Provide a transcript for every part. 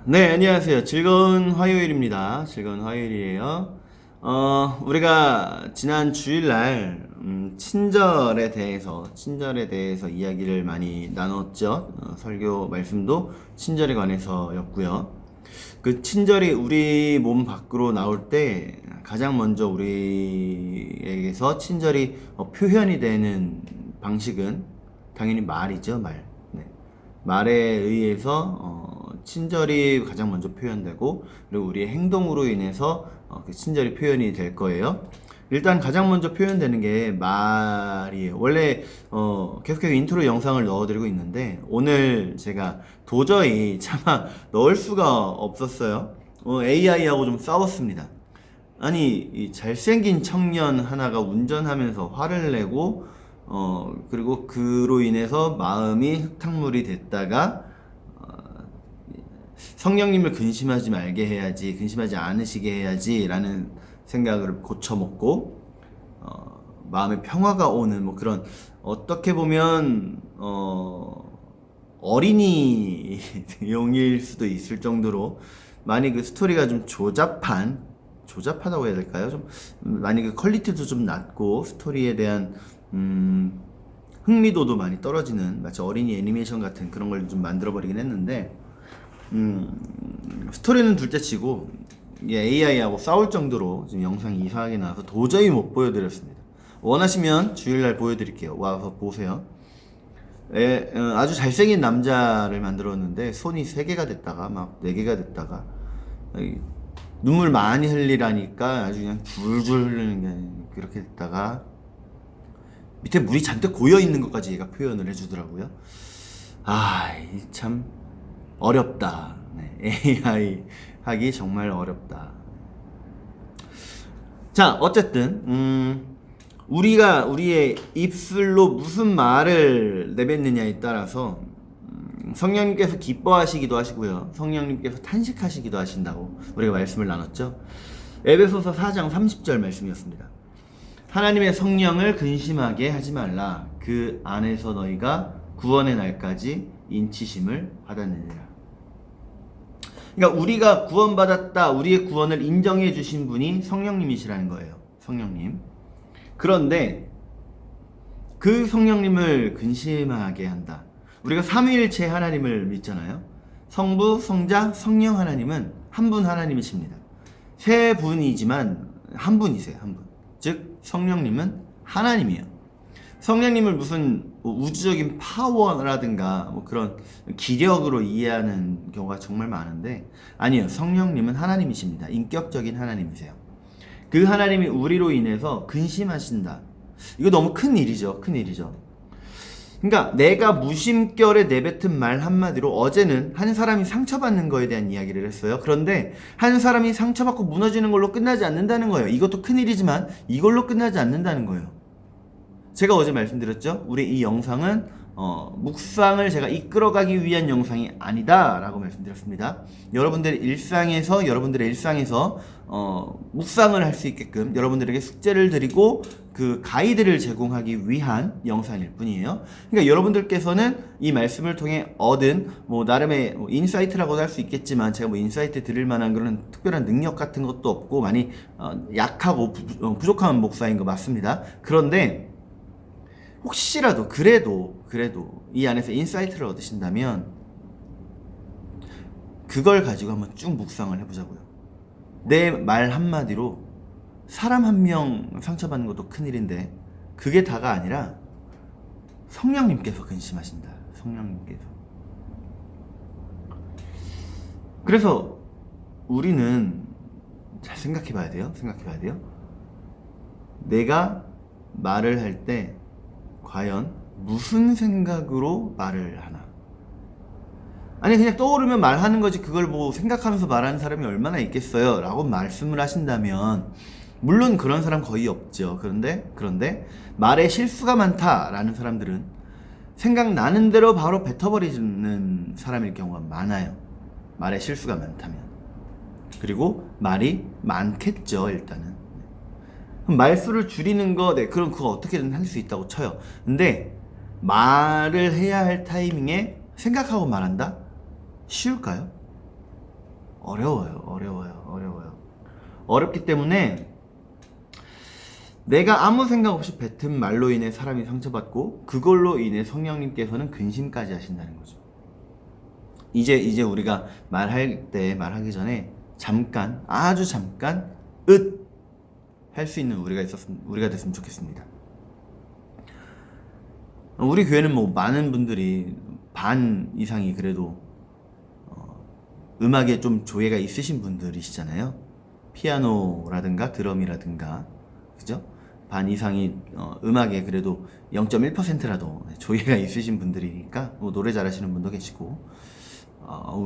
네, 안녕하세요. 즐거운 화요일입니다. 즐거운 화요일이에요. 우리가 지난 주일날, 친절에 대해서 이야기를 많이 나눴죠. 설교 말씀도 친절에 관해서였고요. 그 친절이 우리 몸 밖으로 나올 때 가장 먼저 우리에게서 친절이 표현이 되는 방식은 당연히 말이죠, 말. 네. 말에 의해서 친절이 가장 먼저 표현되고, 그리고 우리의 행동으로 인해서 그 친절이 표현이 될 거예요. 일단 가장 먼저 표현되는 게 말이에요. 원래 계속해서 인트로 영상을 넣어드리고 있는데, 오늘 제가 도저히 차마 넣을 수가 없었어요. AI하고 좀 싸웠습니다. 아니, 이 잘생긴 청년 하나가 운전하면서 화를 내고, 그리고 그로 인해서 마음이 흙탕물이 됐다가, 성령님을 근심하지 말게 해야지, 근심하지 않으시게 해야지, 라는 생각을 고쳐먹고, 마음의 평화가 오는, 뭐 그런, 어떻게 보면, 어린이 용일 수도 있을 정도로, 많이 그 스토리가 좀 조잡하다고 해야 될까요? 좀, 많이 그 퀄리티도 좀 낮고, 스토리에 대한, 흥미도도 많이 떨어지는, 마치 어린이 애니메이션 같은 그런 걸 좀 만들어버리긴 했는데, 스토리는 둘째치고 이게 AI하고 싸울 정도로 지금 영상이 이상하게 나와서 도저히 못 보여드렸습니다. 원하시면 주일날 보여드릴게요. 와서 보세요. 아주 잘생긴 남자를 만들었는데 손이 3개가 됐다가 막 4개가 됐다가 눈물 많이 흘리라니까 아주 그냥 줄줄 흐르는 게 그렇게 됐다가 밑에 물이 잔뜩 고여 있는 것까지 얘가 표현을 해주더라고요. 참 어렵다. 네, AI 하기 정말 어렵다. 자, 어쨌든 우리가 우리의 입술로 무슨 말을 내뱉느냐에 따라서 성령님께서 기뻐하시기도 하시고요, 성령님께서 탄식하시기도 하신다고 우리가 말씀을 나눴죠. 에베소서 4장 30절 말씀이었습니다. 하나님의 성령을 근심하게 하지 말라. 그 안에서 너희가 구원의 날까지 인치심을 받았느니라. 그러니까 우리가 구원받았다, 우리의 구원을 인정해 주신 분이 성령님이시라는 거예요. 성령님. 그런데 그 성령님을 근심하게 한다. 우리가 삼위일체 하나님을 믿잖아요. 성부, 성자, 성령 하나님은 한 분 하나님이십니다. 세 분이지만 한 분이세요. 한 분. 즉 성령님은 하나님이에요. 성령님을 무슨 우주적인 파워라든가 뭐 그런 기력으로 이해하는 경우가 정말 많은데, 아니에요. 성령님은 하나님이십니다. 인격적인 하나님이세요. 그 하나님이 우리로 인해서 근심하신다. 이거 너무 큰 일이죠. 큰 일이죠. 그러니까 내가 무심결에 내뱉은 말 한마디로 어제는 한 사람이 상처받는 거에 대한 이야기를 했어요. 그런데 한 사람이 상처받고 무너지는 걸로 끝나지 않는다는 거예요. 이것도 큰 일이지만 이걸로 끝나지 않는다는 거예요. 제가 어제 말씀드렸죠. 우리 이 영상은 묵상을 제가 이끌어가기 위한 영상이 아니다 라고 말씀드렸습니다. 여러분들의 일상에서 묵상을 할 수 있게끔 여러분들에게 숙제를 드리고 그 가이드를 제공하기 위한 영상일 뿐이에요. 그러니까 여러분들께서는 이 말씀을 통해 얻은 뭐 나름의 인사이트라고도 할 수 있겠지만, 제가 뭐 인사이트 드릴 만한 그런 특별한 능력 같은 것도 없고 많이 약하고 부족한 목사인 거 맞습니다. 그런데 혹시라도 그래도 이 안에서 인사이트를 얻으신다면 그걸 가지고 한번 쭉 묵상을 해보자고요. 내 말 한마디로 사람 한 명 상처받는 것도 큰일인데 그게 다가 아니라 성령님께서 근심하신다. 성령님께서. 그래서 우리는 잘 생각해 봐야 돼요. 내가 말을 할 때 과연 무슨 생각으로 말을 하나? 아니 그냥 떠오르면 말하는 거지, 그걸 뭐 생각하면서 말하는 사람이 얼마나 있겠어요? 라고 말씀을 하신다면, 물론 그런 사람 거의 없죠. 그런데 말에 실수가 많다라는 사람들은 생각나는 대로 바로 뱉어버리는 사람일 경우가 많아요. 말에 실수가 많다면. 그리고 말이 많겠죠. 일단은 말수를 줄이는 거, 네, 그럼 그거 어떻게든 할 수 있다고 쳐요. 근데 말을 해야 할 타이밍에 생각하고 말한다? 쉬울까요? 어려워요. 어렵기 때문에 내가 아무 생각 없이 뱉은 말로 인해 사람이 상처받고 그걸로 인해 성령님께서는 근심까지 하신다는 거죠. 이제 우리가 말하기 전에 잠깐, 아주 잠깐 할 수 있는 우리가 됐으면 좋겠습니다. 우리 교회는 뭐 많은 분들이 반 이상이 그래도 음악에 좀 조예가 있으신 분들이시잖아요. 피아노라든가 드럼이라든가, 그죠? 반 이상이 음악에 그래도 0.1%라도 조예가 있으신 분들이니까 뭐 노래 잘하시는 분도 계시고,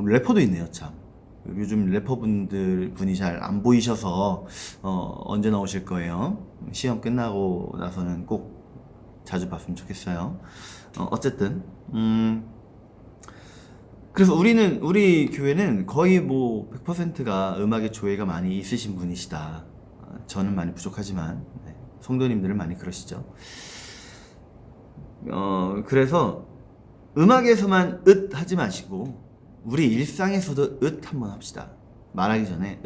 래퍼도 있네요. 참 요즘 래퍼분이 잘 안 보이셔서 언제 나오실 거예요? 시험 끝나고 나서는 꼭 자주 봤으면 좋겠어요. 어쨌든 그래서 우리 교회는 거의 뭐 100%가 음악에 조예가 많이 있으신 분이시다. 저는 많이 부족하지만 성도님들은 많이 그러시죠. 그래서 음악에서만 하지 마시고 우리 일상에서도 한번 합시다. 말하기 전에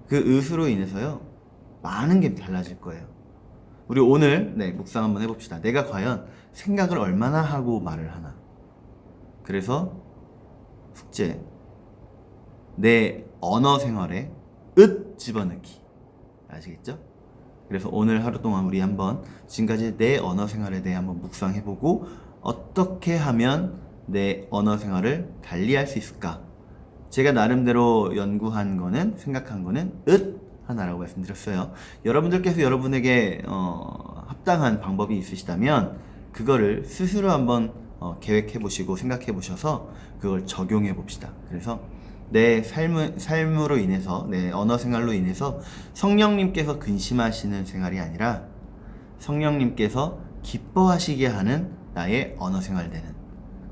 그 으로 인해서요 많은 게 달라질 거예요. 우리 오늘 묵상 한번 해봅시다. 내가 과연 생각을 얼마나 하고 말을 하나. 그래서 숙제, 내 언어 생활에 집어넣기. 아시겠죠? 그래서 오늘 하루 동안 우리 한번 지금까지 내 언어 생활에 대해 한번 묵상해보고 어떻게 하면 내 언어 생활을 달리할 수 있을까? 제가 나름대로 연구한 거는, 생각한 거는 하나라고 말씀드렸어요. 여러분들께서 여러분에게 합당한 방법이 있으시다면 그거를 스스로 한번 계획해 보시고 생각해 보셔서 그걸 적용해 봅시다. 그래서 내 삶으로 인해서, 내 언어 생활로 인해서 성령님께서 근심하시는 생활이 아니라 성령님께서 기뻐하시게 하는 나의 언어 생활 되는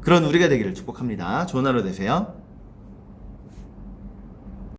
그런 우리가 되기를 축복합니다. 좋은 하루 되세요.